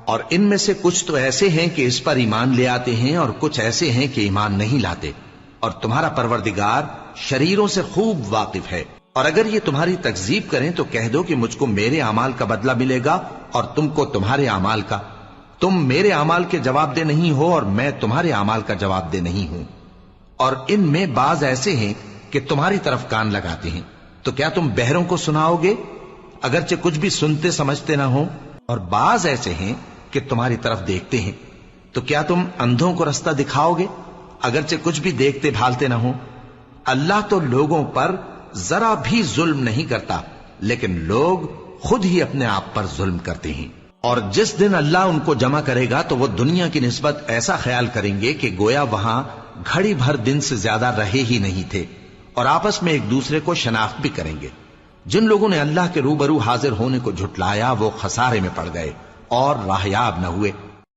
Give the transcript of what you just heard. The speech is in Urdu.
اور ان میں سے کچھ تو ایسے ہیں کہ اس پر ایمان لے آتے ہیں اور کچھ ایسے ہیں کہ ایمان نہیں لاتے، اور تمہارا پروردگار شریروں سے خوب واقف ہے۔ اور اگر یہ تمہاری تکذیب کریں تو کہہ دو کہ مجھ کو میرے اعمال کا بدلہ ملے گا اور تم کو تمہارے اعمال کا۔ تم میرے اعمال کے جواب دہ نہیں ہو اور میں تمہارے اعمال کا جواب دہ نہیں ہوں۔ اور ان میں بعض ایسے ہیں کہ تمہاری طرف کان لگاتے ہیں، تو کیا تم بہروں کو سناؤ گے اگرچہ کچھ بھی سنتے سمجھتے نہ ہو؟ اور بعض ایسے ہیں کہ تمہاری طرف دیکھتے ہیں، تو کیا تم اندھوں کو رستہ دکھاؤ گے اگرچہ کچھ بھی دیکھتے بھالتے نہ ہو؟ اللہ تو لوگوں پر ذرا بھی ظلم نہیں کرتا، لیکن لوگ خود ہی اپنے آپ پر ظلم کرتے ہیں۔ اور جس دن اللہ ان کو جمع کرے گا تو وہ دنیا کی نسبت ایسا خیال کریں گے کہ گویا وہاں گھڑی بھر دن سے زیادہ رہے ہی نہیں تھے، اور آپس میں ایک دوسرے کو شناخت بھی کریں گے۔ جن لوگوں نے اللہ کے روبرو حاضر ہونے کو جھٹلایا وہ خسارے میں پڑ گئے اور راہیاب نہ ہوئے۔